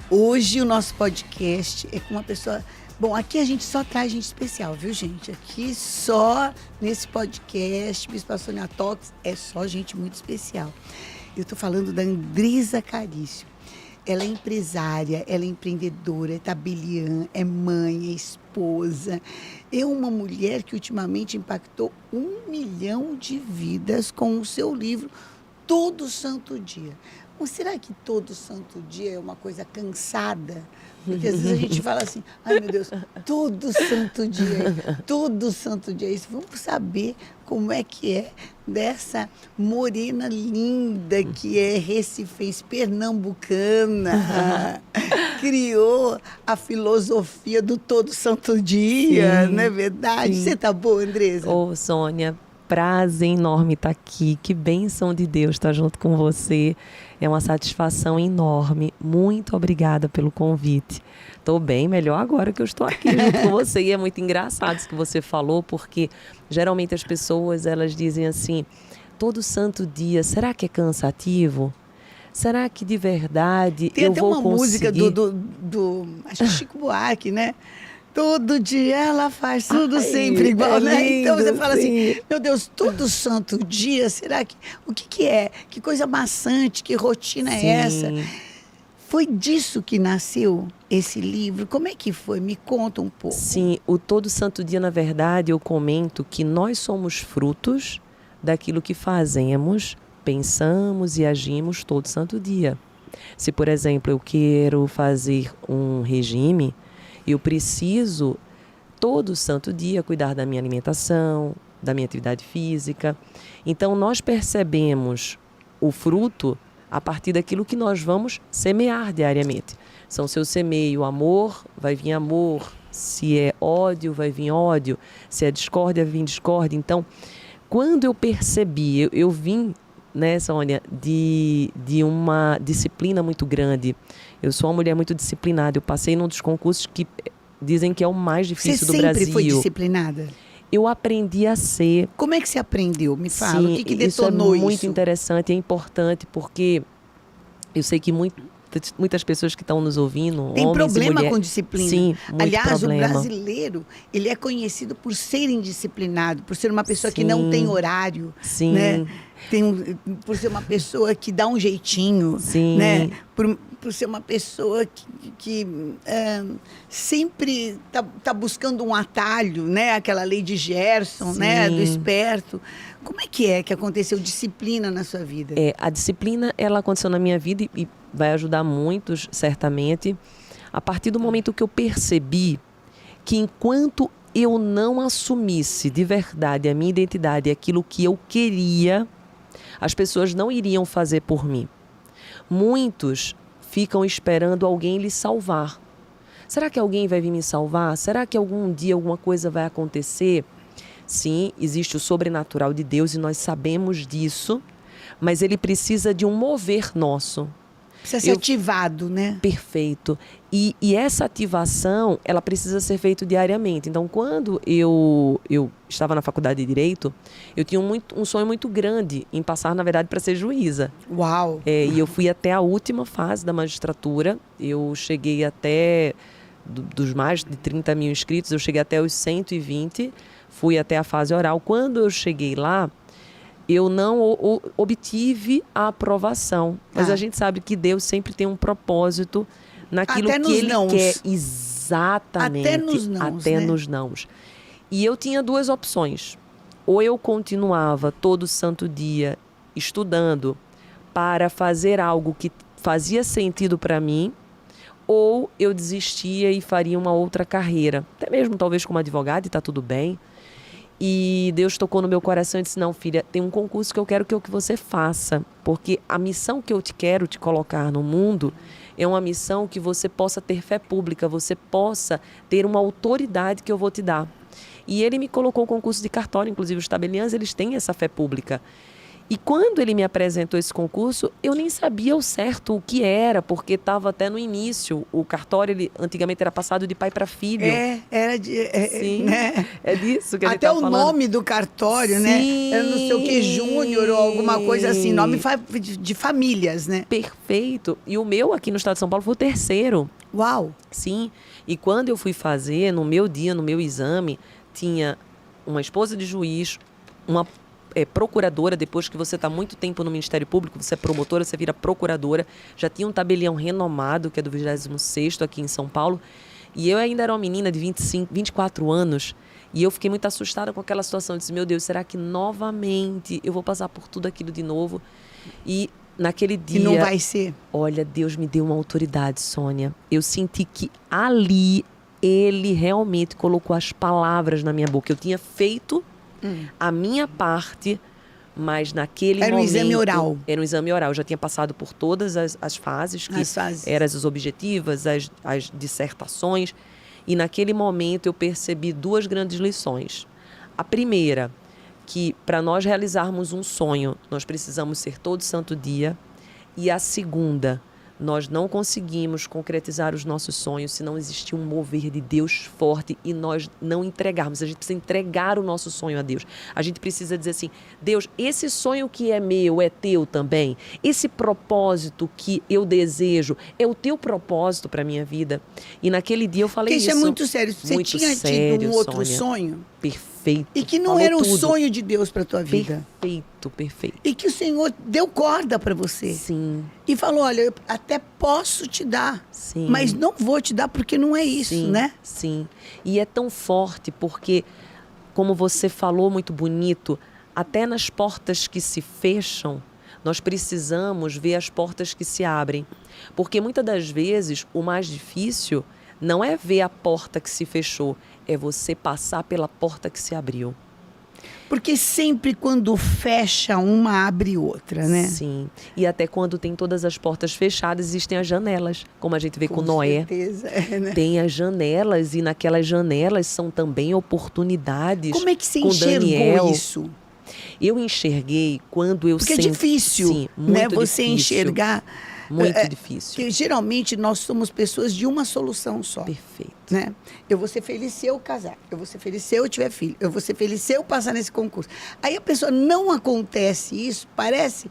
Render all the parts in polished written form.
Hoje o nosso podcast é com uma pessoa... Bom, aqui a gente só traz gente especial, viu, gente? Aqui só nesse podcast, Bispa Sônia Talks, é só gente muito especial. Eu tô falando da Andresa Carício. Ela é empresária, ela é empreendedora, é tabeliã, é mãe, é esposa. É uma mulher que ultimamente impactou 1 milhão de vidas com o seu livro Todo Santo Dia. Mas será que todo santo dia é uma coisa cansada? Porque às vezes a gente fala assim, ai meu Deus, todo santo dia é isso. Vamos saber como é que é dessa morena linda que é recifense, pernambucana, criou a filosofia do todo santo dia, não é verdade? Sim. Você tá boa, Andresa? Ô, Sônia, prazer enorme estar aqui. Que bênção de Deus estar junto com você. É uma satisfação enorme. Muito obrigada pelo convite. Estou bem melhor agora que eu estou aqui junto com você. E é muito engraçado isso que você falou, porque geralmente as pessoas elas dizem assim, todo santo dia, será que é cansativo? Será que de verdade Tem eu até vou uma conseguir? música do acho que Chico Buarque, né? Todo dia ela faz tudo sempre igual, né? lindo, Então você fala sim. assim, meu Deus, todo santo dia, será que... O que é? Que coisa maçante, que rotina é essa? Foi disso que nasceu esse livro? Como é que foi? Me conta um pouco. Sim, o Todo Santo Dia, na verdade, eu comento que nós somos frutos daquilo que fazemos, pensamos e agimos todo santo dia. Se, por exemplo, eu quero fazer um regime, eu preciso todo santo dia cuidar da minha alimentação, da minha atividade física. Então, nós percebemos o fruto a partir daquilo que nós vamos semear diariamente. Então, se eu semeio amor, vai vir amor. Se é ódio, vai vir ódio. Se é discórdia, vai vir discórdia. Então, quando eu percebi, eu vim, né, Sônia, de uma disciplina muito grande. Eu sou uma mulher muito disciplinada. Eu passei num dos concursos que dizem que é o mais difícil do Brasil. Você sempre foi disciplinada? Eu aprendi a ser. Como é que você aprendeu? Me fala, Sim, o que detonou isso é muito isso? interessante e é importante, porque eu sei que muitas pessoas que estão nos ouvindo, tem homens problema e mulheres, com disciplina. sim, muito Aliás, problema. o brasileiro, ele é conhecido por ser indisciplinado, por ser uma pessoa que Sim. não tem horário, Sim. né? Por ser uma pessoa que dá um jeitinho, Sim. né? Por ser uma pessoa que sempre tá buscando um atalho, né? Aquela lei de Gerson, Sim. né? Do esperto. Como é que aconteceu disciplina na sua vida? A disciplina, ela aconteceu na minha vida e vai ajudar muitos, certamente, a partir do momento que eu percebi que enquanto eu não assumisse de verdade a minha identidade, aquilo que eu queria, as pessoas não iriam fazer por mim. Muitos ficam esperando alguém lhes salvar. Será que alguém vai vir me salvar? Será que algum dia alguma coisa vai acontecer? Sim, existe o sobrenatural de Deus e nós sabemos disso, mas ele precisa de um mover nosso. Precisa ser ativado, né? Perfeito. E essa ativação, ela precisa ser feita diariamente. Então, quando eu estava na faculdade de Direito, eu tinha um sonho muito grande em passar, na verdade, para ser juíza. Uau! E eu fui até a última fase da magistratura. Eu cheguei até, dos mais de 30 mil inscritos, eu cheguei até os 120, fui até a fase oral. Quando eu cheguei lá, eu não obtive a aprovação. Mas a gente sabe que Deus sempre tem um propósito naquilo até que Ele nãos. quer. Exatamente. Até nos nãos, Até né? nos nãos. E eu tinha duas opções. Ou eu continuava todo santo dia estudando para fazer algo que fazia sentido para mim, ou eu desistia e faria uma outra carreira. Até mesmo talvez como advogada, e está tudo bem. E Deus tocou no meu coração e disse, não, filha, tem um concurso que eu quero que você faça, porque a missão que eu quero te colocar no mundo é uma missão que você possa ter fé pública, você possa ter uma autoridade que eu vou te dar. E ele me colocou o concurso de cartório, inclusive os tabeliãs, eles têm essa fé pública. E quando ele me apresentou esse concurso, eu nem sabia ao certo o que era, porque estava até no início. O cartório, ele antigamente era passado de pai para filho. Era de... Sim, né? é disso que a gente Até tá o falando. nome do cartório, né? Era não sei o que, Júnior ou alguma coisa assim. Nome de famílias, né? Perfeito. E o meu aqui no estado de São Paulo foi o terceiro. Uau! Sim. E quando eu fui fazer, no meu dia, no meu exame, tinha uma esposa de juiz, uma procuradora. Depois que você está muito tempo no Ministério Público, você é promotora, você vira procuradora. Já tinha um tabelião renomado, que é do 26º aqui em São Paulo. E eu ainda era uma menina de 24 anos. E eu fiquei muito assustada com aquela situação. Eu disse, meu Deus, será que novamente eu vou passar por tudo aquilo de novo? E naquele dia... E não vai ser? Olha, Deus me deu uma autoridade, Sônia. Eu senti que ali ele realmente colocou as palavras na minha boca. Eu tinha feito a minha parte, mas naquele momento... Era um exame oral. Era um exame oral. Eu já tinha passado por todas as fases, que eram as objetivas, as dissertações. E naquele momento eu percebi duas grandes lições. A primeira, que para nós realizarmos um sonho, nós precisamos ser todo santo dia. E a segunda, nós não conseguimos concretizar os nossos sonhos se não existir um mover de Deus forte e nós não entregarmos. A gente precisa entregar o nosso sonho a Deus. A gente precisa dizer assim, Deus, esse sonho que é meu é teu também. Esse propósito que eu desejo é o teu propósito para a minha vida. E naquele dia eu falei isso. Isso é muito sério. Você muito tinha sério, tido um outro Sônia. sonho? Perfeito. E que não Falou era o tudo. sonho de Deus para tua vida. Perfeito, perfeito. E que o Senhor deu corda para você. Sim. E falou, olha, eu até posso te dar, Sim. mas não vou te dar porque não é isso, Sim, né? Sim. E é tão forte porque, como você falou muito bonito, até nas portas que se fecham, nós precisamos ver as portas que se abrem. Porque muitas das vezes o mais difícil não é ver a porta que se fechou, é você passar pela porta que se abriu. Porque sempre quando fecha uma, abre outra, né? Sim. E até quando tem todas as portas fechadas, existem as janelas, como a gente vê com Noé. Certeza, né? Tem as janelas e naquelas janelas são também oportunidades. Como é que você com enxergou Daniel. isso? Eu enxerguei quando eu Porque é senti... difícil, Sim, né? muito Você difícil. enxergar. Muito difícil. Que geralmente nós somos pessoas de uma solução só. Perfeito. Né? Eu vou ser feliz se eu casar. Eu vou ser feliz se eu tiver filho. Eu vou ser feliz se eu passar nesse concurso. Aí a pessoa não acontece isso, parece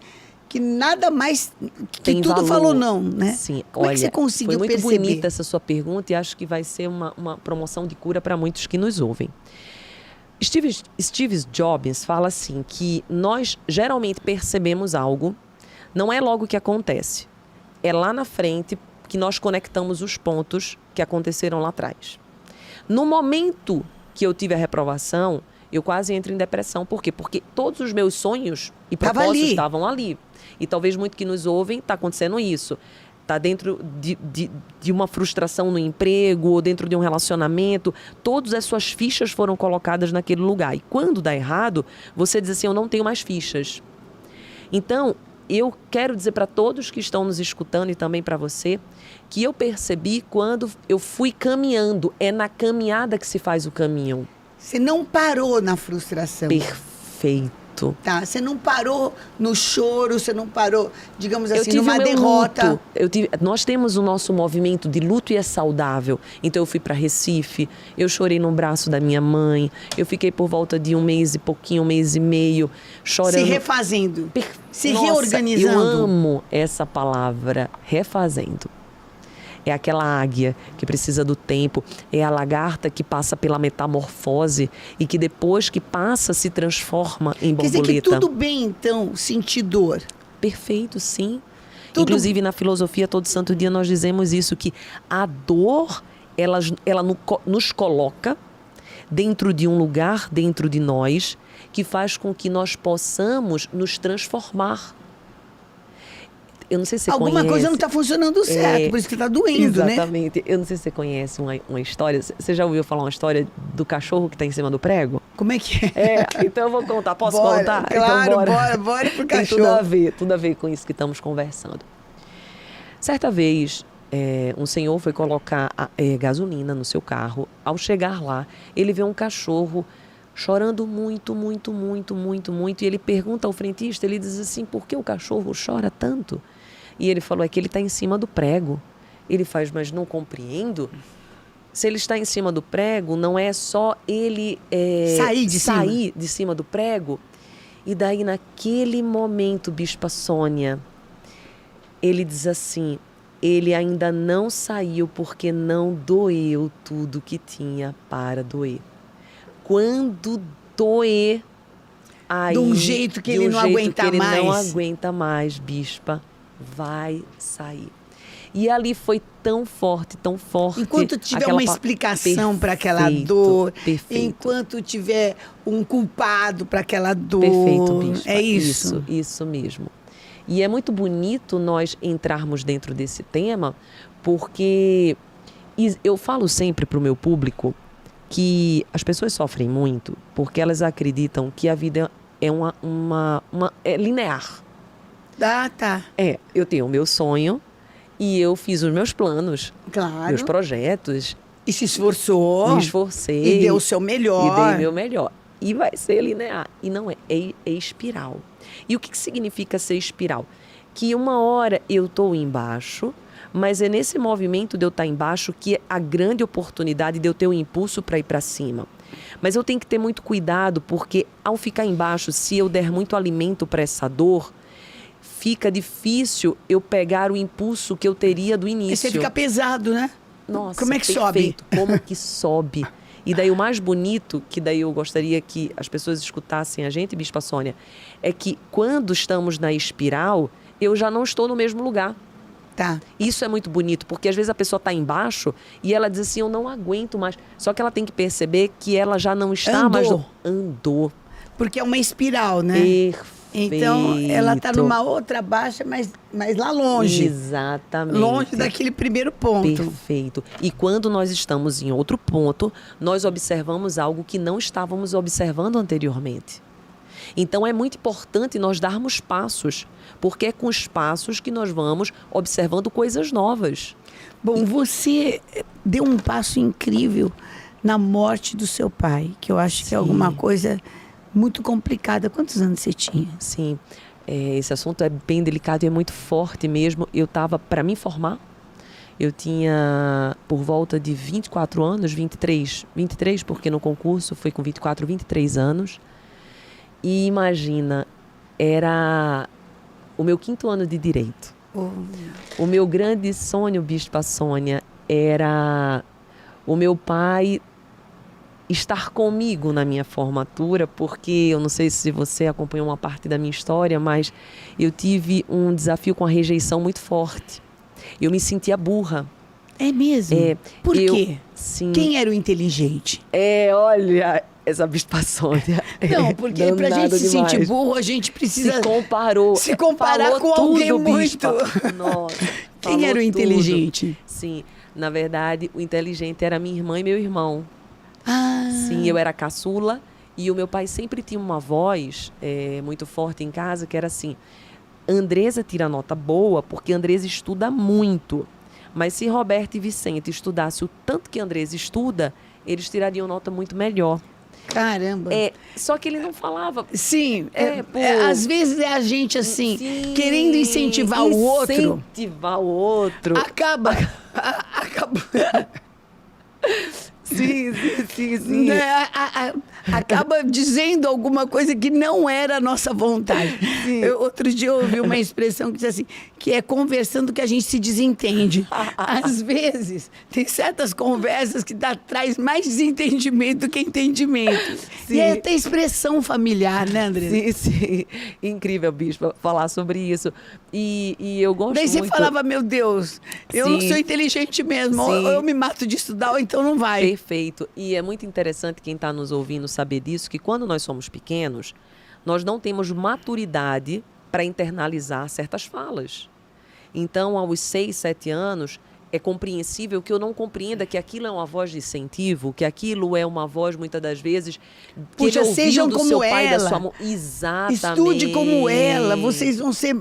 que nada mais, que Tem tudo valor. Falou não, né? Sim. Como Olha, é que você conseguiu foi muito perceber? bonita essa sua pergunta e acho que vai ser uma promoção de cura para muitos que nos ouvem. Steve Jobs fala assim, que nós geralmente percebemos algo, não é logo que acontece. É lá na frente que nós conectamos os pontos que aconteceram lá atrás. No momento que eu tive a reprovação, eu quase entro em depressão. Por quê? Porque todos os meus sonhos e propósitos estavam ali. E talvez muito que nos ouvem, está acontecendo isso. Está dentro de uma frustração no emprego ou dentro de um relacionamento. Todas as suas fichas foram colocadas naquele lugar. E quando dá errado, você diz assim, eu não tenho mais fichas. Então, eu quero dizer para todos que estão nos escutando e também para você, que eu percebi quando eu fui caminhando. É na caminhada que se faz o caminho. Você não parou na frustração. Perfeito. Tá? Você não parou no choro, você não parou, digamos assim, tive numa o meu derrota. Luto. Nós temos o nosso movimento de luto e é saudável. Então eu fui para Recife, eu chorei no braço da minha mãe, eu fiquei por volta de 1 mês e pouquinho, 1 mês e meio, chorando. Se refazendo, se Nossa, reorganizando. Eu amo essa palavra, refazendo. É aquela águia que precisa do tempo, é a lagarta que passa pela metamorfose e que depois que passa se transforma em borboleta. Quer dizer que tudo bem, então, sentir dor. Perfeito, sim. Tudo... Inclusive na filosofia todo santo dia nós dizemos isso, que a dor, ela nos coloca dentro de um lugar, dentro de nós, que faz com que nós possamos nos transformar. Eu não sei se você Alguma conhece. coisa não está funcionando certo, por isso que está doendo, né? Exatamente. Eu não sei se você conhece uma história. Você já ouviu falar uma história do cachorro que está em cima do prego? Como é que é? Então eu vou contar. Posso bora, contar? Claro, então bora pro Tem cachorro. tudo a ver com isso que estamos conversando. Certa vez, um senhor foi colocar gasolina no seu carro. Ao chegar lá, ele vê um cachorro chorando muito, muito, muito, muito, muito. E ele pergunta ao frentista, ele diz assim, por que o cachorro chora tanto? E ele falou, é que ele está em cima do prego. Ele faz, mas não compreendo. Se ele está em cima do prego, não é só ele sair de cima do prego. E daí, naquele momento, Bispa Sônia, ele diz assim, ele ainda não saiu porque não doeu tudo que tinha para doer. Quando doer, aí, de um jeito que ele não aguenta mais, Bispa, vai sair. E ali foi tão forte, tão forte. Enquanto tiver uma explicação para aquela dor, enquanto tiver um culpado para aquela dor. Perfeito, Bispa. É isso? Isso mesmo. E é muito bonito nós entrarmos dentro desse tema, porque eu falo sempre para o meu público que as pessoas sofrem muito porque elas acreditam que a vida é é linear. Tá. Eu tenho o meu sonho e eu fiz os meus planos, claro, meus projetos. E se esforçou. Me esforcei. E deu o seu melhor. E dei o meu melhor. E vai ser linear. E não é espiral. E o que significa ser espiral? Que uma hora eu estou embaixo, mas é nesse movimento de eu estar embaixo que é a grande oportunidade de eu ter um impulso para ir para cima. Mas eu tenho que ter muito cuidado, porque ao ficar embaixo, se eu der muito alimento para essa dor, fica difícil eu pegar o impulso que eu teria do início. E você fica pesado, né? Nossa, como é que perfeito. sobe? Como que sobe? E daí o mais bonito, que daí eu gostaria que as pessoas escutassem a gente, Bispa Sônia, é que quando estamos na espiral, eu já não estou no mesmo lugar. Tá. Isso é muito bonito, porque às vezes a pessoa está embaixo e ela diz assim, eu não aguento mais. Só que ela tem que perceber que ela já não está mais... Andou. Porque é uma espiral, né? Perfeito. Então, ela está numa outra baixa, mas lá longe. Exatamente. Longe daquele primeiro ponto. Perfeito. E quando nós estamos em outro ponto, nós observamos algo que não estávamos observando anteriormente. Então, é muito importante nós darmos passos, porque é com os passos que nós vamos observando coisas novas. Bom, você deu um passo incrível na morte do seu pai, que eu acho que é alguma coisa muito complicada. Quantos anos você tinha? Sim, esse assunto é bem delicado e é muito forte mesmo. Eu estava para me formar, eu tinha por volta de 24 anos, 23 porque no concurso foi com 24, 23 anos. E imagina, era o meu 5º ano de Direito. O meu grande sonho, Bispa Sônia, era o meu pai estar comigo na minha formatura, porque eu não sei se você acompanhou uma parte da minha história, mas eu tive um desafio com a rejeição muito forte. Eu me sentia burra. É mesmo? Por quê? Sim. Quem era o inteligente? Olha, essa Bispa Sônia. Não, porque pra gente se sentir burro, a gente precisa se comparar com alguém muito. Nossa, quem era o inteligente? Tudo. Sim, na verdade, o inteligente era minha irmã e meu irmão. Sim, eu era caçula e o meu pai sempre tinha uma voz muito forte em casa, que era assim, Andresa tira nota boa porque Andresa estuda muito, mas se Roberto e Vicente estudassem o tanto que Andresa estuda, eles tirariam nota muito melhor. Caramba. Só que ele não falava. Sim, às vezes é a gente assim, querendo incentivar o outro. Incentivar o outro. Acaba. Sim. Acaba dizendo alguma coisa que não era a nossa vontade. Outro dia eu ouvi uma expressão que diz assim, que é conversando que a gente se desentende. Às vezes, tem certas conversas que traz mais desentendimento do que entendimento. Sim. E é até expressão familiar, né, André? Sim. Incrível, Bispa, falar sobre isso. E eu gosto muito... Daí você falava, meu Deus, eu não sou inteligente mesmo, ou eu me mato de estudar, ou então não vai. Perfeito. E é muito interessante quem está nos ouvindo saber disso, que quando nós somos pequenos, nós não temos maturidade para internalizar certas falas. Então, aos 6, 7 anos, é compreensível que eu não compreenda que aquilo é uma voz de incentivo, que aquilo é uma voz, muitas das vezes, que Puxa, ele ouviu sejam do como seu pai, da ela. sua mãe. Exatamente. Estude como ela, vocês vão ser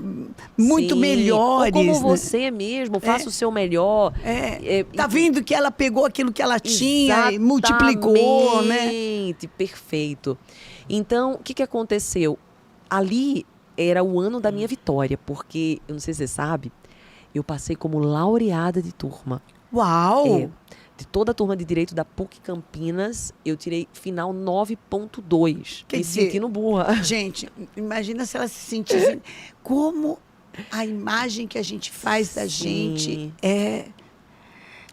muito Sim. melhores. Ou como né? você mesmo, faça o seu melhor. Tá vendo que ela pegou aquilo que ela tinha e multiplicou, né? Exatamente, perfeito. Então, o que aconteceu? Ali era o ano da minha vitória, porque, eu não sei se você sabe, eu passei como laureada de turma. Uau! De toda a turma de Direito da PUC Campinas, eu tirei final 9,2. Quer Me dizer, sentindo burra. Gente, imagina se ela se sentisse... Como a imagem que a gente faz da gente é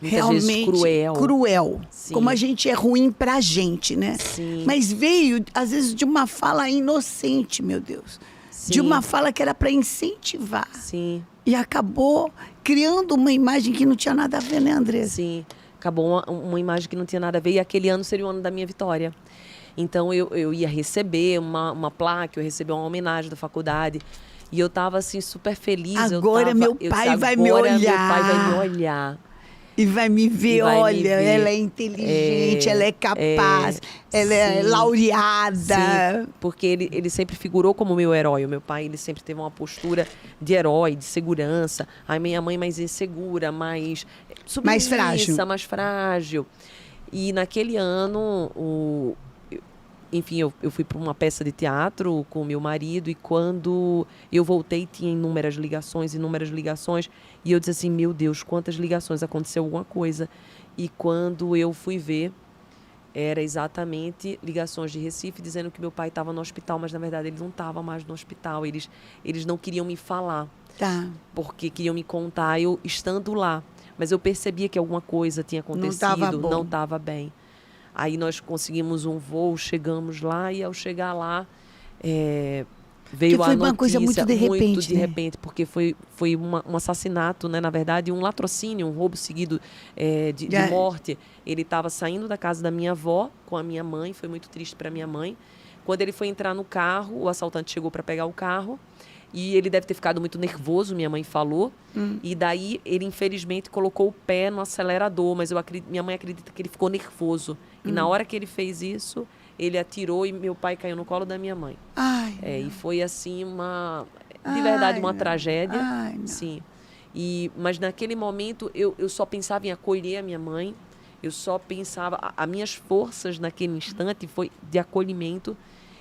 Muitas realmente vezes cruel. Sim. Como a gente é ruim pra gente, né? Sim. Mas veio, às vezes, de uma fala inocente, meu Deus. Sim. De uma fala que era para incentivar. Sim. E acabou criando uma imagem que não tinha nada a ver, né, Andressa? Sim. Acabou uma imagem que não tinha nada a ver. E aquele ano seria o ano da minha vitória. Então, eu ia receber uma placa, eu ia receber uma homenagem da faculdade. E eu estava, assim, super feliz. Agora meu pai vai me olhar. Meu pai vai me olhar. E vai me ver, olha, ela é inteligente, ela é capaz, ela é laureada. Sim, porque ele sempre figurou como meu herói. O meu pai, ele sempre teve uma postura de herói, de segurança. A minha mãe mais insegura, mais submissa, mais frágil. E naquele ano, enfim, eu fui para uma peça de teatro com o meu marido e quando eu voltei tinha inúmeras ligações. E eu disse assim, meu Deus, quantas ligações, aconteceu alguma coisa. E quando eu fui ver, era exatamente ligações de Recife dizendo que meu pai estava no hospital, mas na verdade ele não estava mais no hospital. Eles não queriam me falar, porque queriam me contar eu estando lá. Mas eu percebia que alguma coisa tinha acontecido, não estava bem. Aí nós conseguimos um voo, chegamos lá e ao chegar lá veio a notícia. Foi uma coisa muito de repente, porque foi um assassinato, né? Na verdade, um latrocínio, um roubo seguido de morte. Ele estava saindo da casa da minha avó com a minha mãe, foi muito triste para minha mãe. Quando ele foi entrar no carro, o assaltante chegou para pegar o carro. E ele deve ter ficado muito nervoso, minha mãe falou. E daí, ele, infelizmente, colocou o pé no acelerador. Mas minha mãe acredita que ele ficou nervoso. E na hora que ele fez isso, ele atirou e meu pai caiu no colo da minha mãe. E foi, assim, de verdade, uma tragédia. Sim. Mas naquele momento, eu só pensava em acolher a minha mãe. Eu só pensava... As minhas forças naquele instante foi de acolhimento.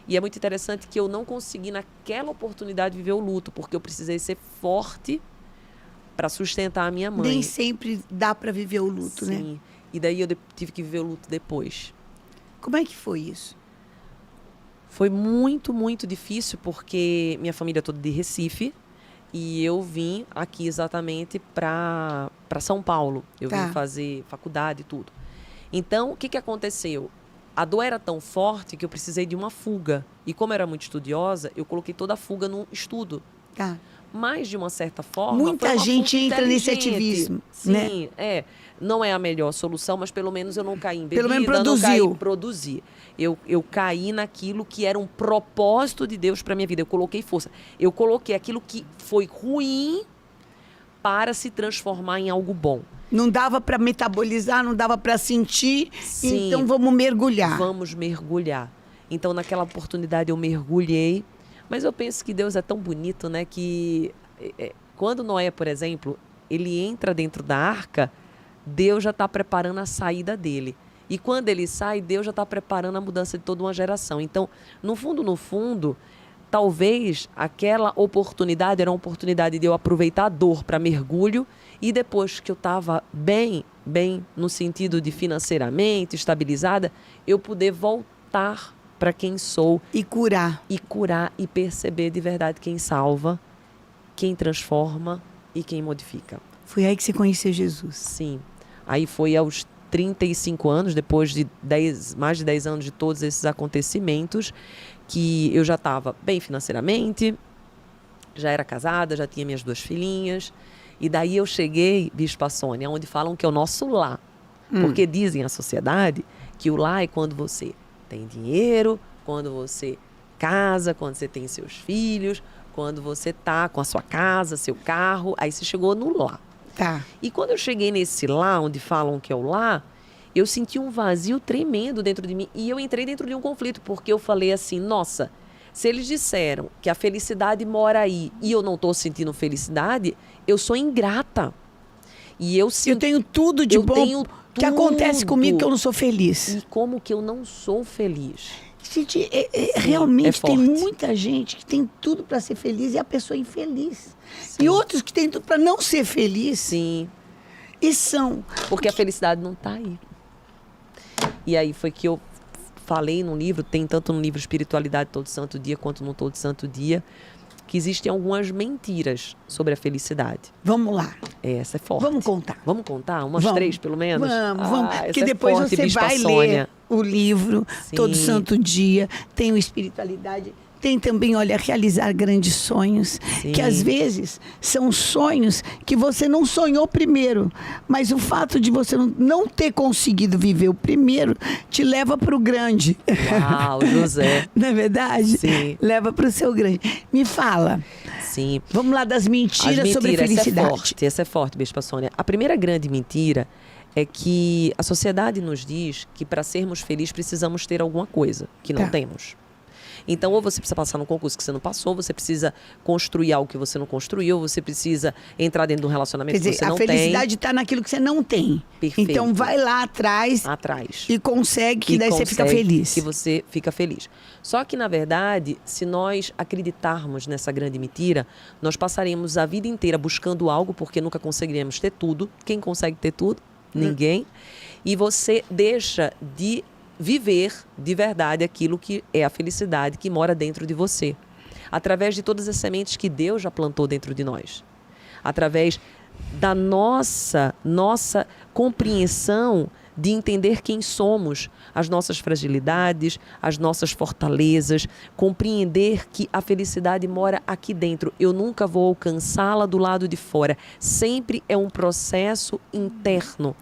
E é muito interessante que eu não consegui, naquela oportunidade, viver o luto, porque eu precisei ser forte para sustentar a minha mãe. Nem sempre dá para viver o luto, né? Sim. E daí eu tive que viver o luto depois. Como é que foi isso? Foi muito, muito difícil, porque minha família é toda de Recife e eu vim aqui exatamente para São Paulo. Eu vim fazer faculdade e tudo. Então, o que aconteceu? A dor era tão forte que eu precisei de uma fuga. E como eu era muito estudiosa, eu coloquei toda a fuga no estudo. Mas, de uma certa forma... Muita gente entra nesse ativismo. Sim, né? Não é a melhor solução, mas pelo menos eu não caí em bebida. Pelo menos produziu. Não caí em produzir. Eu caí naquilo que era um propósito de Deus para minha vida. Eu coloquei força. Eu coloquei aquilo que foi ruim para se transformar em algo bom. Não dava para metabolizar, não dava para sentir. Sim, então vamos mergulhar. Vamos mergulhar. Então, naquela oportunidade, eu mergulhei. Mas eu penso que Deus é tão bonito, né? Que quando Noé, por exemplo, ele entra dentro da arca, Deus já está preparando a saída dele. E quando ele sai, Deus já está preparando a mudança de toda uma geração. Então, no fundo, talvez aquela oportunidade era uma oportunidade de eu aproveitar a dor para mergulho. E depois que eu estava bem no sentido de financeiramente, estabilizada, eu poder voltar para quem sou. E curar. E perceber de verdade quem salva, quem transforma e quem modifica. Foi aí que você conheceu Jesus? Sim. Aí foi aos 35 anos, depois de mais de 10 anos de todos esses acontecimentos, que eu já estava bem financeiramente, já era casada, já tinha minhas 2 filhinhas. E daí eu cheguei, Bispa Sônia, onde falam que é o nosso lar. Porque dizem a sociedade que o lar é quando você tem dinheiro, quando você casa, quando você tem seus filhos, quando você tá com a sua casa, seu carro. Aí você chegou no lar. Tá. E quando eu cheguei nesse lá, onde falam que é o lá, eu senti um vazio tremendo dentro de mim. E eu entrei dentro de um conflito, porque eu falei assim, nossa, se eles disseram que a felicidade mora aí e eu não estou sentindo felicidade, eu sou ingrata. E eu sinto, Eu tenho tudo de eu bom tenho que acontece tudo. comigo que eu não sou feliz. E como que eu não sou feliz? Gente, Sim, realmente é tem forte. muita gente que tem tudo para ser feliz e a pessoa é infeliz. Sim. E outros que têm tudo para não ser feliz Sim, e são. porque a felicidade não está aí. E aí foi que eu falei num livro, tem tanto no livro Espiritualidade Todo Santo Dia, quanto no Todo Santo Dia, que existem algumas mentiras sobre a felicidade. Vamos lá. Essa é forte. Vamos contar. Vamos contar? Umas Vamos. 3, pelo menos? Vamos. essa Porque é depois forte, você Bispa vai Sônia. ler o livro Sim. Todo Santo Dia. Tem o Espiritualidade. Tem também, olha, realizar grandes sonhos. Sim. Que às vezes são sonhos que você não sonhou primeiro. Mas o fato de você não ter conseguido viver o primeiro te leva para o grande. Uau, José. Não é verdade? Sim. Leva para o seu grande. Me fala. Sim. Vamos lá das mentiras sobre felicidade. Essa é forte, Bispa Sônia. A primeira grande mentira é que a sociedade nos diz que para sermos felizes precisamos ter alguma coisa que não Tá. temos. Então, ou você precisa passar num concurso que você não passou, você precisa construir algo que você não construiu, você precisa entrar dentro de um relacionamento Quer que dizer, você a não felicidade está naquilo que você não tem. Perfeito. Então vai lá atrás tem atrás. e consegue, que E daí você fica consegue feliz. Que você fica feliz. Só que, na verdade, se nós acreditarmos nessa grande mentira, nós passaremos a vida inteira buscando algo, porque nunca conseguiremos ter tudo. Quem consegue ter tudo? Ninguém. E você deixa de viver de verdade aquilo que é a felicidade que mora dentro de você. Através de todas as sementes que Deus já plantou dentro de nós. Através da nossa compreensão de entender quem somos, as nossas fragilidades, as nossas fortalezas, compreender que a felicidade mora aqui dentro. Eu nunca vou alcançá-la do lado de fora. Sempre é um processo interno.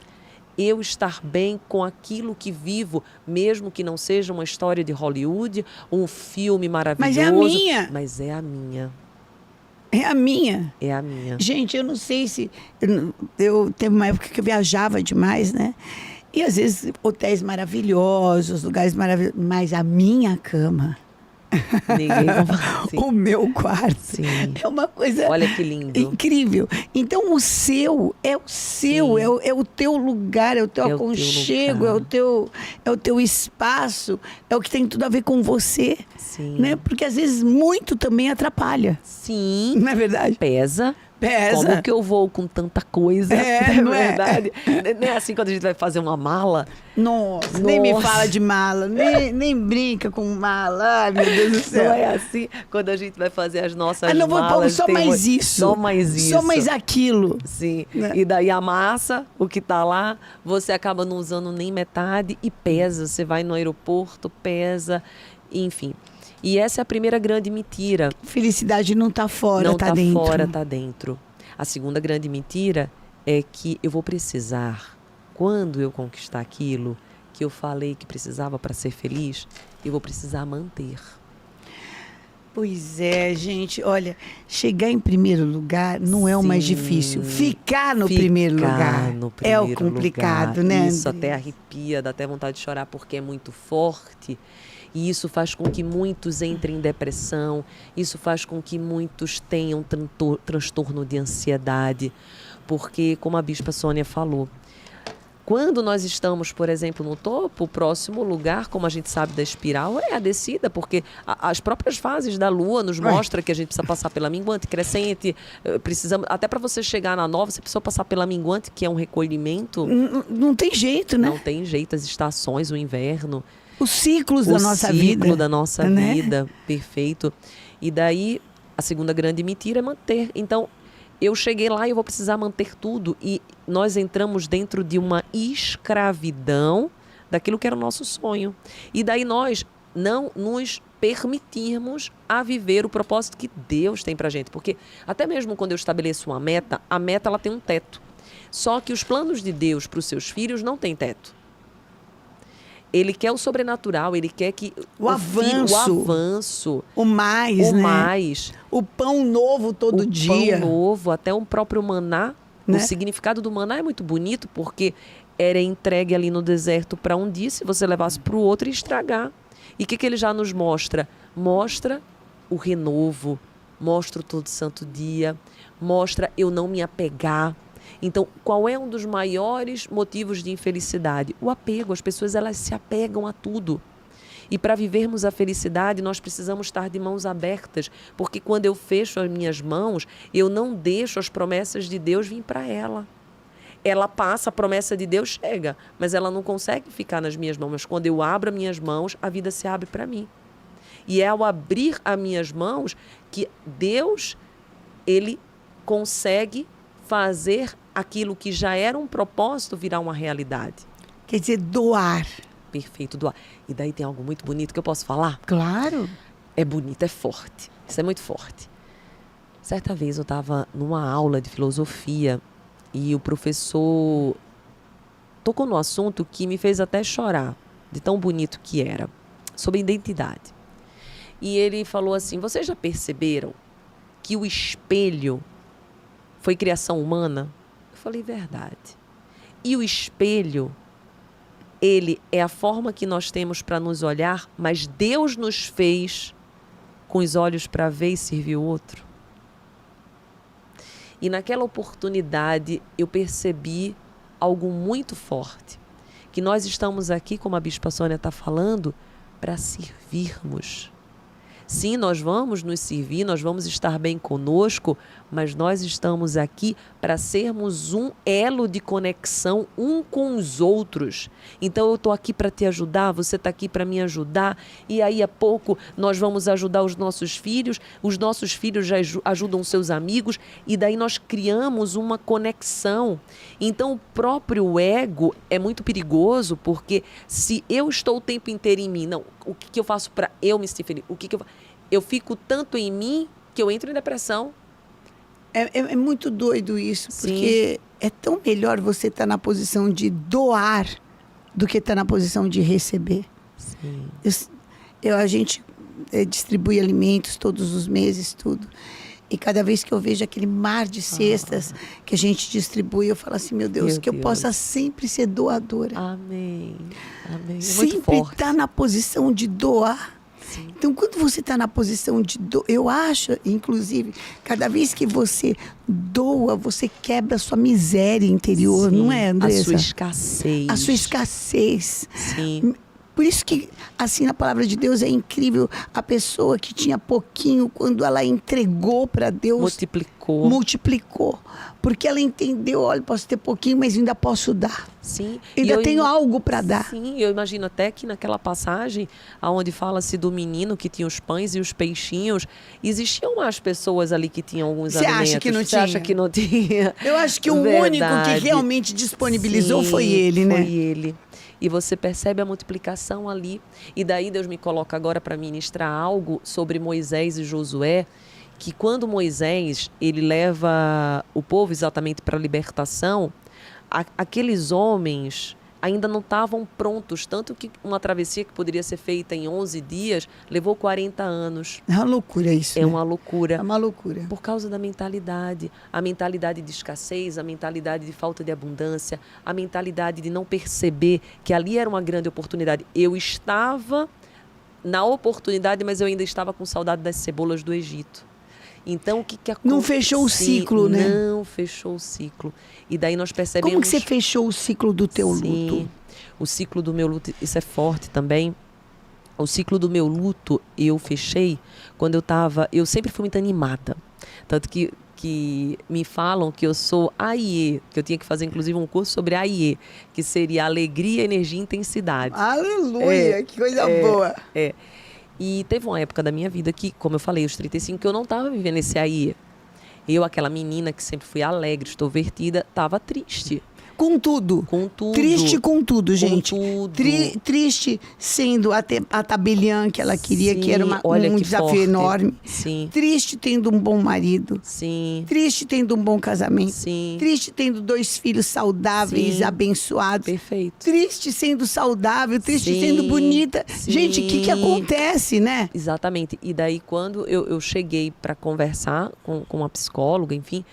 Eu estar bem com aquilo que vivo, mesmo que não seja uma história de Hollywood, um filme maravilhoso. Mas é a minha. Mas é a minha. É a minha. É a minha. Gente, eu não sei se... Eu teve uma época que eu viajava demais, né? E às vezes hotéis maravilhosos, lugares maravilhosos. Mas a minha cama, Ninguém vai falar assim. o meu quarto, Sim. é uma coisa... Olha que lindo. Incrível. Então, o seu é o seu, Sim. é o teu lugar, é o teu É o teu aconchego, lugar. é o teu espaço, é o que tem tudo a ver com você. Sim. Né? Porque às vezes muito também atrapalha. Sim. Não é verdade? Pesa. Pesa. Como que eu vou com tanta coisa? É, não é? verdade. Não é assim quando a gente vai fazer uma mala? Nossa, nem me Nossa. fala de mala, nem brinca com mala. Ai, meu Deus do céu. Não é assim quando a gente vai fazer as nossas não vou pôr malas. só tem mais isso. Só mais isso. Só mais aquilo. Sim. Né? E daí a massa, o que tá lá, você acaba não usando nem metade e pesa. Você vai no aeroporto, pesa, enfim. E essa é a primeira grande mentira. Felicidade não tá fora, Não tá tá dentro. fora, tá dentro. A segunda grande mentira é que eu vou precisar, quando eu conquistar aquilo que eu falei que precisava para ser feliz, eu vou precisar manter. Pois é, gente. Olha, chegar em primeiro lugar não é o mais Sim. difícil. Ficar no Ficar primeiro lugar no é o primeiro complicado, lugar. né? Isso André? até arrepia, dá até vontade de chorar porque é muito forte. E isso faz com que muitos entrem em depressão. Isso faz com que muitos tenham transtorno de ansiedade. Porque, como a Bispa Sônia falou, quando nós estamos, por exemplo, no topo, o próximo lugar, como a gente sabe da espiral, é a descida, porque as próprias fases da Lua nos mostram que a gente precisa passar pela minguante, crescente, precisamos, até para você chegar na nova, você precisa passar pela minguante, que é um recolhimento. Não tem jeito, né? Não tem jeito, as estações, o inverno, Os ciclos da nossa vida. o ciclo da nossa né? vida, perfeito. E daí, a segunda grande mentira é manter. Então, eu cheguei lá e eu vou precisar manter tudo. E nós entramos dentro de uma escravidão daquilo que era o nosso sonho. E daí nós não nos permitirmos a viver o propósito que Deus tem pra gente. Porque até mesmo quando eu estabeleço uma meta, a meta ela tem um teto. Só que os planos de Deus para os seus filhos não têm teto. Ele quer o sobrenatural, ele quer que O avanço. O mais, o né? mais, O pão novo todo o dia. pão novo, até o próprio maná né? O significado do maná é muito bonito porque era entregue ali no deserto para um dia, se você levasse para o outro, ia estragar. E o que ele já nos mostra? Mostra o renovo, mostra o todo santo dia, mostra eu não me apegar. Então, qual é um dos maiores motivos de infelicidade? O apego. As pessoas, elas se apegam a tudo. E para vivermos a felicidade, nós precisamos estar de mãos abertas, porque quando eu fecho as minhas mãos, eu não deixo as promessas de Deus vir para ela. Ela passa, a promessa de Deus chega, mas ela não consegue ficar nas minhas mãos. Mas quando eu abro as minhas mãos, a vida se abre para mim. E é ao abrir as minhas mãos que Deus, ele consegue fazer aquilo que já era um propósito virar uma realidade. Quer dizer, doar. Perfeito, doar. E daí tem algo muito bonito que eu posso falar? Claro. É bonito, é forte. Isso é muito forte. Certa vez eu estava numa aula de filosofia e o professor tocou no assunto que me fez até chorar, de tão bonito que era, sobre identidade. E ele falou assim, vocês já perceberam que o espelho foi criação humana? Eu falei, verdade. E o espelho, ele é a forma que nós temos para nos olhar, mas Deus nos fez com os olhos para ver e servir o outro. E naquela oportunidade eu percebi algo muito forte, que nós estamos aqui, como a Bispa Sônia está falando, para servirmos. Sim, nós vamos nos servir, nós vamos estar bem conosco, mas nós estamos aqui para sermos um elo de conexão um com os outros. Então eu estou aqui para te ajudar, você está aqui para me ajudar, e aí a pouco nós vamos ajudar os nossos filhos já ajudam seus amigos, e daí nós criamos uma conexão. Então o próprio ego é muito perigoso, porque se eu estou o tempo inteiro em mim, não, o que eu faço para eu me sentir feliz? Eu fico tanto em mim que eu entro em depressão. É muito doido isso, porque é tão melhor você estar na posição de doar do que estar na posição de receber. Sim. A gente distribui alimentos todos os meses, tudo. E cada vez que eu vejo aquele mar de cestas que a gente distribui, eu falo assim, meu Deus, que eu possa sempre ser doadora. Amém. Amém. Sempre estar na posição de doar. Sim. Então, quando você está na posição de doar, eu acho, inclusive, cada vez que você doa, você quebra a sua miséria interior, não é, Andressa? A sua escassez. A sua escassez. Sim. Por isso que, assim, na palavra de Deus é incrível a pessoa que tinha pouquinho, quando ela entregou para Deus, multiplicou. Porque ela entendeu, olha, posso ter pouquinho, mas ainda posso dar. Sim. Ainda tenho algo para dar. Sim, eu imagino até que naquela passagem, onde fala-se do menino que tinha os pães e os peixinhos, existiam mais pessoas ali que tinham alguns alimentos. Você acha que não tinha? Você acha que não tinha? Eu acho que o único que realmente disponibilizou foi ele, né? Foi ele. E você percebe a multiplicação ali. E daí Deus me coloca agora para ministrar algo sobre Moisés e Josué, que quando Moisés ele leva o povo exatamente para a libertação, aqueles homens ainda não estavam prontos, tanto que uma travessia que poderia ser feita em 11 dias levou 40 anos. É uma loucura isso, É né? uma loucura. É uma loucura. Por causa da mentalidade. A mentalidade de escassez, a mentalidade de falta de abundância, a mentalidade de não perceber que ali era uma grande oportunidade. Eu estava na oportunidade, mas eu ainda estava com saudade das cebolas do Egito. Então, o que aconteceu? Não fechou o ciclo, né? Não fechou o ciclo. E daí nós percebemos... Como que você fechou o ciclo do teu luto? O ciclo do meu luto, isso é forte também. O ciclo do meu luto eu fechei quando eu sempre fui muito animada. Tanto que me falam que eu sou AIE, que eu tinha que fazer inclusive um curso sobre AIE, que seria alegria, energia e intensidade. Aleluia, que coisa boa. E teve uma época da minha vida que, como eu falei, os 35, que eu não estava vivendo esse aí. Eu, aquela menina que sempre fui alegre, extrovertida, estava triste. Com tudo. Com tudo. Triste com tudo, gente. Com tudo. Triste sendo a tabeliã que ela queria, Sim, que era um desafio forte. enorme. Sim. Triste tendo um bom marido. Sim. Triste tendo um bom casamento. Sim. Triste tendo 2 filhos saudáveis, Sim. abençoados. Perfeito. Triste sendo saudável, triste Sim. sendo bonita. Sim. Gente, o que acontece, né? Exatamente. E daí, quando eu cheguei para conversar com uma psicóloga, enfim,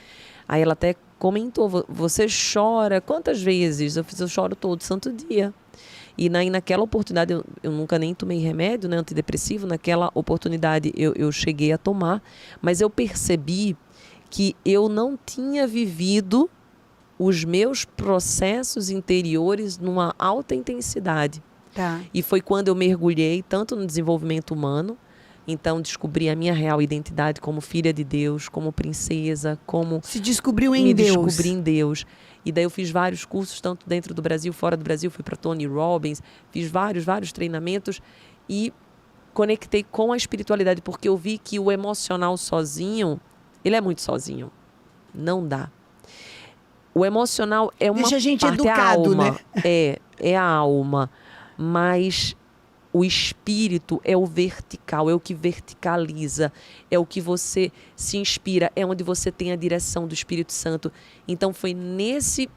aí ela até comentou, você chora quantas vezes? Eu choro todo santo dia. E naquela oportunidade, eu nunca nem tomei remédio, né, antidepressivo. Naquela oportunidade eu cheguei a tomar, mas eu percebi que eu não tinha vivido os meus processos interiores numa alta intensidade. Tá. E foi quando eu mergulhei tanto no desenvolvimento humano, então descobri a minha real identidade como filha de Deus, como princesa, como... Se descobriu em me Deus. descobri em Deus. E daí eu fiz vários cursos, tanto dentro do Brasil, fora do Brasil. Fui para Tony Robbins, fiz vários treinamentos e conectei com a espiritualidade, porque eu vi que o emocional sozinho, ele é muito sozinho. Não dá. O emocional é uma Deixa a gente parte, educado, é a alma. né? É a alma. Mas o espírito é o vertical, é o que verticaliza, é o que você se inspira, é onde você tem a direção do Espírito Santo. Então foi nesse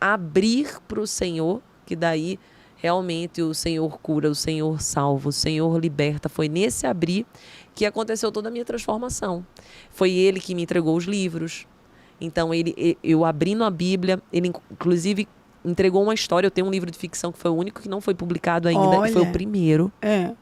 abrir para o Senhor, que daí realmente o Senhor cura, o Senhor salva, o Senhor liberta. Foi nesse abrir que aconteceu toda a minha transformação. Foi Ele que me entregou os livros. Então eu abrindo a Bíblia, Ele inclusive entregou uma história. Eu tenho um livro de ficção que foi o único que não foi publicado ainda. Olha. Foi o primeiro. É.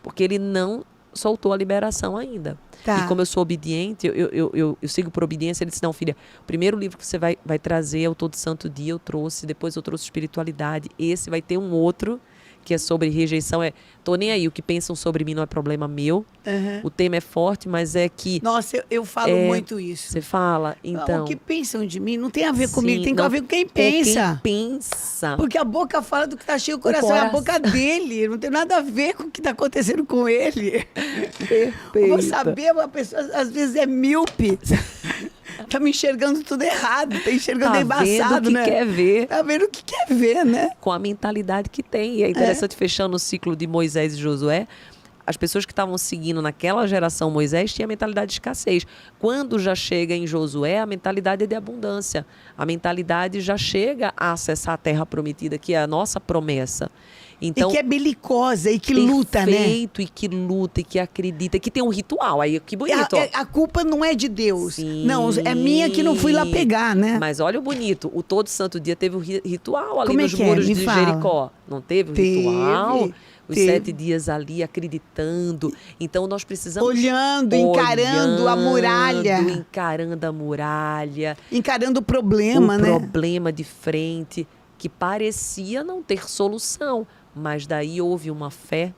Porque ele não soltou a liberação ainda. Tá. E como eu sou obediente, eu sigo por obediência. Ele disse, não, filha, o primeiro livro que você vai trazer é o Todo Santo Dia. Eu trouxe, depois eu trouxe Espiritualidade. Esse vai ter um outro que é sobre rejeição. Tô nem aí, o que pensam sobre mim não é problema meu. Uhum. O tema é forte, mas é que... Nossa, eu falo muito isso. Você fala, então... O que pensam de mim não tem a ver comigo, tem não, a ver com quem pensa. Quem pensa. Porque a boca fala do que tá cheio o coração. É a boca dele. Não tem nada a ver com o que tá acontecendo com ele. Eu vou saber, uma pessoa às vezes é míope. Tá me enxergando tudo errado. Tá enxergando embaçado, né? Tá vendo o que quer ver. Tá vendo o que quer ver, né? Com a mentalidade que tem. E é interessante, fechando o ciclo de Moisés e Josué, as pessoas que estavam seguindo naquela geração Moisés tinham a mentalidade de escassez. Quando já chega em Josué, a mentalidade é de abundância. A mentalidade já chega a acessar a terra prometida, que é a nossa promessa. Então, e que é belicosa e que luta, né? Perfeito, e que luta, e que acredita, que tem um ritual. Aí, que bonito. A culpa não é de Deus. Sim. Não, é minha que não fui lá pegar, né? Mas olha o bonito. O Todo Santo Dia teve o ritual ali Como nos é que muros Me de fala. Jericó. Não teve o ritual? Os Teve. 7 dias ali acreditando. Então nós precisamos... Olhando, encarando a muralha. Encarando a muralha. Encarando o problema, né? O problema de frente, que parecia não ter solução. Mas daí houve uma fé.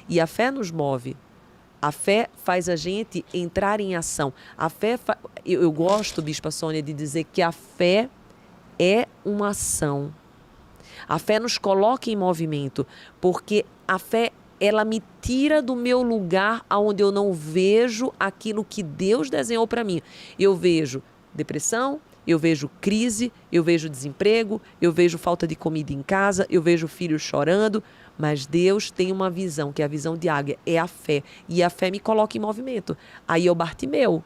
E a fé nos move. A fé faz a gente entrar em ação. A fé... Eu gosto, Bispa Sônia, de dizer que a fé é uma ação. A fé nos coloca em movimento, porque a fé, ela me tira do meu lugar onde eu não vejo aquilo que Deus desenhou para mim. Eu vejo depressão, eu vejo crise, eu vejo desemprego, eu vejo falta de comida em casa, eu vejo filhos chorando, mas Deus tem uma visão, que é a visão de águia, é a fé. E a fé me coloca em movimento. Aí é o Bartimeu.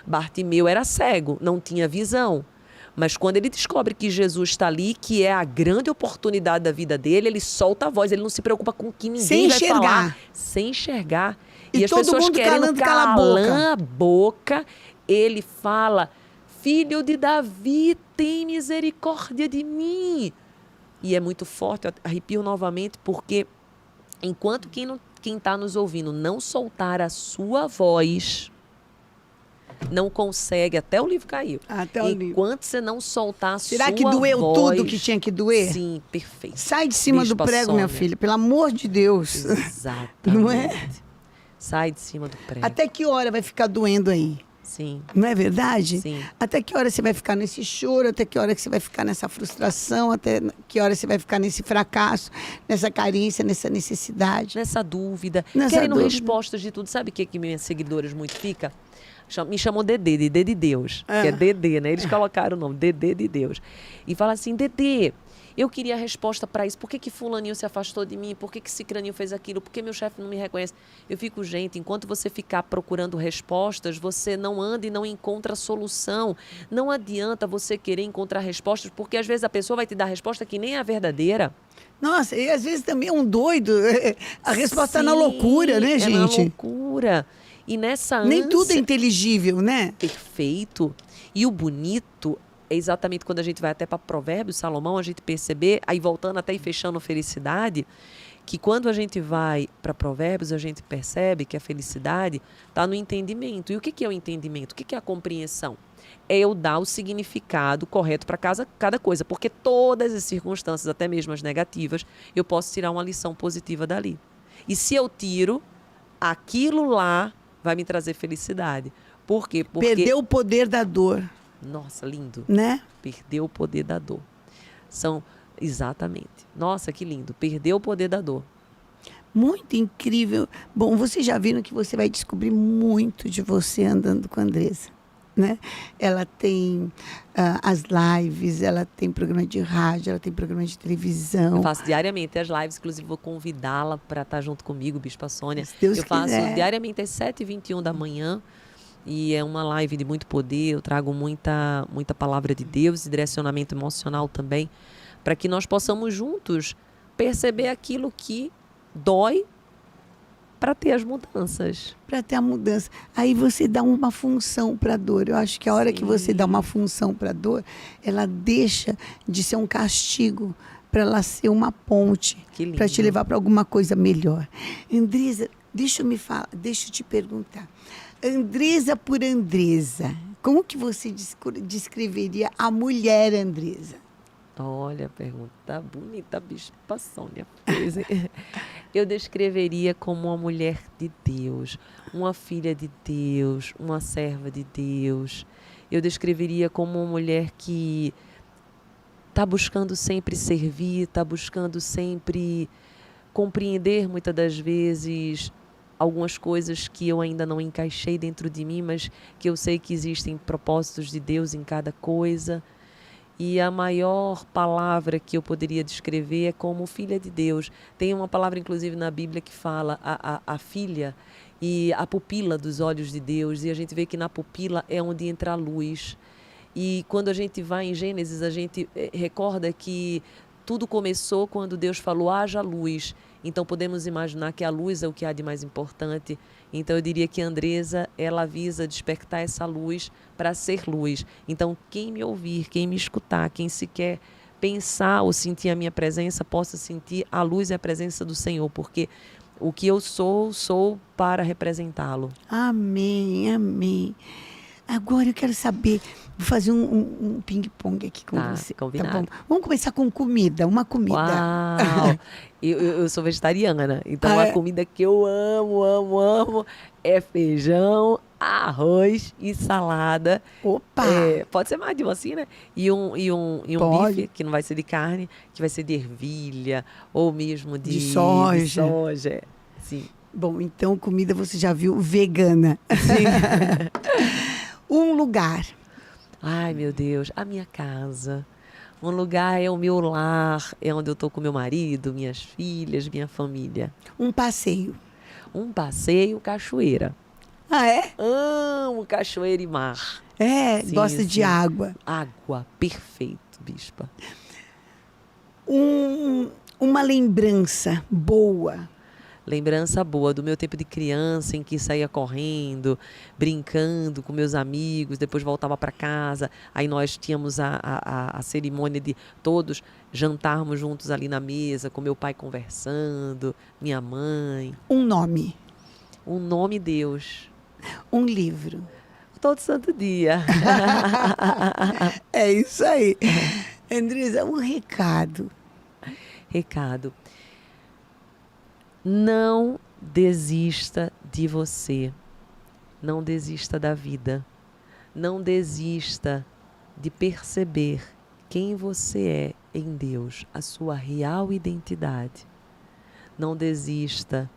Bartimeu era cego, não tinha visão. Mas quando ele descobre que Jesus está ali, que é a grande oportunidade da vida dele, ele solta a voz, ele não se preocupa com o que ninguém vai falar. Sem enxergar. E as todo pessoas mundo querendo calar a boca. Ele fala, filho de Davi, tem misericórdia de mim. E é muito forte, eu arrepio novamente, porque enquanto quem está nos ouvindo não soltar a sua voz... não consegue, até o livro caiu. Até o livro. Enquanto você não soltar a sua voz... Será que doeu tudo que tinha que doer? Sim, perfeito. Sai de cima Bispa do prego, Sônia. minha filha, pelo amor de Deus. Exatamente. Não é? Sai de cima do prego. Até que hora vai ficar doendo aí? Sim. Não é verdade? Sim. Até que hora você vai ficar nesse choro, até que hora que você vai ficar nessa frustração, até que hora você vai ficar nesse fracasso, nessa carência, nessa necessidade. Nessa dúvida. Nessa Querendo dúvida. respostas de tudo. Sabe o que minhas seguidoras muito ficam? Me chamam Dedê, Dedê de Deus. Que é Dedê, né? Eles colocaram o nome, Dedê de Deus. E fala assim, Dedê, eu queria a resposta para isso. Por que fulaninho se afastou de mim? Por que cicraninho fez aquilo? Por que meu chefe não me reconhece? Eu fico, gente, enquanto você ficar procurando respostas, você não anda e não encontra solução. Não adianta você querer encontrar respostas, porque às vezes a pessoa vai te dar a resposta que nem é a verdadeira. Nossa, e às vezes também é um doido. A resposta está na loucura, né, gente? É na loucura. E nessa ânsia... Nem tudo é inteligível, né? Perfeito. E o bonito é exatamente quando a gente vai até para Provérbios, Salomão, a gente perceber, aí voltando até e fechando felicidade, que quando a gente vai para Provérbios, a gente percebe que a felicidade está no entendimento. E o que é o entendimento? O que é a compreensão? É eu dar o significado correto para cada coisa, porque todas as circunstâncias, até mesmo as negativas, eu posso tirar uma lição positiva dali. E se eu tiro, aquilo lá vai me trazer felicidade. Por quê? Porque... Perdeu o poder da dor. Nossa, lindo. Né? Perdeu o poder da dor. Exatamente. Nossa, que lindo. Perdeu o poder da dor. Muito incrível. Bom, vocês já viram que você vai descobrir muito de você andando com a Andressa, né? Ela tem as lives, ela tem programa de rádio, ela tem programa de televisão. Eu faço diariamente as lives, inclusive vou convidá-la para estar junto comigo, Bispa Sônia. Se Deus eu faço quiser. diariamente às 7h21 da manhã. E é uma live de muito poder, eu trago muita palavra de Deus e direcionamento emocional também, para que nós possamos juntos perceber aquilo que dói para ter as mudanças. Para ter a mudança. Aí você dá uma função para a dor. Eu acho que a hora que você dá uma função para a dor, ela deixa de ser um castigo para ela ser uma ponte para te levar para alguma coisa melhor. Andressa, deixa eu te perguntar. Andressa por Andressa, como que você descreveria a mulher Andressa? Olha, pergunta bonita, Bispa Sônia. Eu descreveria como uma mulher de Deus, uma filha de Deus, uma serva de Deus. Eu descreveria como uma mulher que está buscando sempre servir, está buscando sempre compreender, muitas das vezes, algumas coisas que eu ainda não encaixei dentro de mim, mas que eu sei que existem propósitos de Deus em cada coisa. E a maior palavra que eu poderia descrever é como filha de Deus. Tem uma palavra, inclusive, na Bíblia que fala a filha e a pupila dos olhos de Deus. E a gente vê que na pupila é onde entra a luz. E quando a gente vai em Gênesis, a gente recorda que tudo começou quando Deus falou, haja luz. Então podemos imaginar que a luz é o que há de mais importante. Então eu diria que a Andressa, ela visa despertar essa luz para ser luz. Então quem me ouvir, quem me escutar, quem sequer pensar ou sentir a minha presença, possa sentir a luz e a presença do Senhor, porque o que eu sou para representá-lo. Amém, amém. Agora eu quero saber, vou fazer um ping-pong aqui com você. Combinado. Tá bom? Vamos começar com comida, uma comida. Uau! Eu sou vegetariana, então a comida que eu amo é feijão, arroz e salada. Opa! Pode ser mais de uma assim, né? E um bife, que não vai ser de carne, que vai ser de ervilha, ou mesmo de soja. De soja. Sim. Bom, então comida você já viu vegana. Sim. Um lugar. Ai, meu Deus, a minha casa. Um lugar é o meu lar, é onde eu estou com meu marido, minhas filhas, minha família. Um passeio. Um passeio, cachoeira. Ah, é? Amo cachoeira e mar. Sim, gosta de água. Água, perfeito, Bispa. Uma lembrança boa. Lembrança boa do meu tempo de criança, em que saía correndo, brincando com meus amigos, depois voltava para casa. Aí nós tínhamos a cerimônia de todos jantarmos juntos ali na mesa, com meu pai conversando, minha mãe. Um nome. Um nome, Deus. Um livro. Todo santo dia. É isso aí. Andressa, um recado. Recado. Não desista de você. Não desista da vida. Não desista de perceber quem você é em Deus, a sua real identidade. Não desista.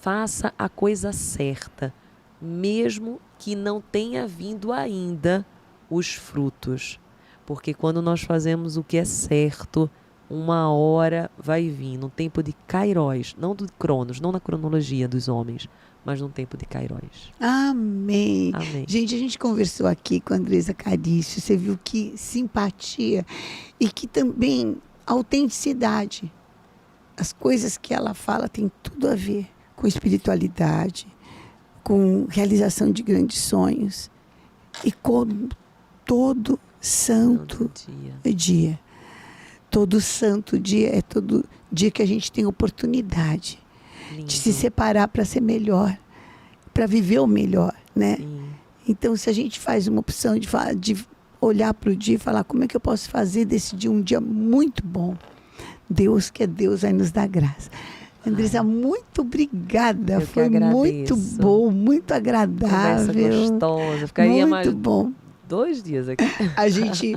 Faça a coisa certa, mesmo que não tenha vindo ainda os frutos. Porque quando nós fazemos o que é certo, uma hora vai vir, no tempo de Kairos, não do Cronos, não na cronologia dos homens, mas no tempo de Kairos. Amém. Amém. Gente, a gente conversou aqui com a Andressa Carício, você viu que simpatia e que também autenticidade. As coisas que ela fala têm tudo a ver com espiritualidade, com realização de grandes sonhos e com todo santo dia. Todo santo dia é todo dia que a gente tem oportunidade Lindo. de se separar para ser melhor, para viver o melhor, né? Sim. Então, se a gente faz uma opção de olhar para o dia e falar como é que eu posso fazer desse dia um dia muito bom, Deus, que é Deus, vai nos dar graça. Andressa, muito obrigada. Foi muito bom, muito agradável. Conversa gostosa. Ficaria muito mais bom. 2 dias aqui. A gente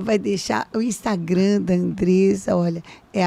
vai deixar o Instagram da Andressa, olha, é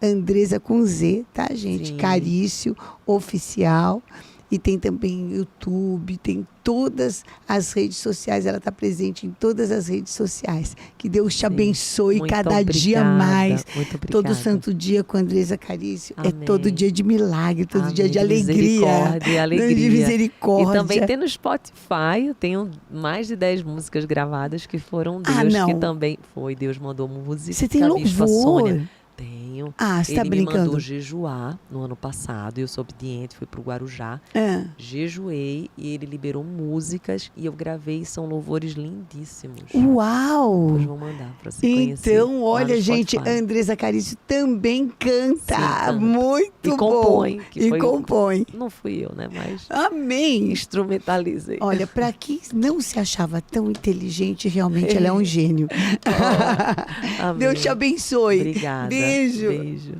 @Andressa com Z, tá, gente? Sim. Carício Oficial. E tem também YouTube, tem todas as redes sociais, ela está presente em todas as redes sociais. Que Deus te abençoe Muito cada dia obrigada, mais. muito obrigada. Todo santo dia com a Andressa Carício é Amém. todo dia de milagre, todo Amém. dia de alegria. Misericórdia, alegria. De misericórdia. E também tem no Spotify, eu tenho mais de 10 músicas gravadas que foram Deus, não. que também foi, Deus mandou música. Você tem Bispa louvor? Sônia. Tenho. Ah, você Ele tá me brincando? mandou jejuar no ano passado, eu sou obediente, fui pro Guarujá, jejuei e ele liberou músicas e eu gravei, são louvores lindíssimos. Uau! Depois vou mandar pra você conhecer. Então, olha, lá no gente, Spotify. Andressa Carício também canta. Sim, canta. Muito E bom. compõe, que E foi- compõe. Não fui eu, né, mas Amém. instrumentalizei. Olha, para quem não se achava tão inteligente, realmente ela é um gênio. Amém. Deus te abençoe. Obrigada. Beijo. Beijo.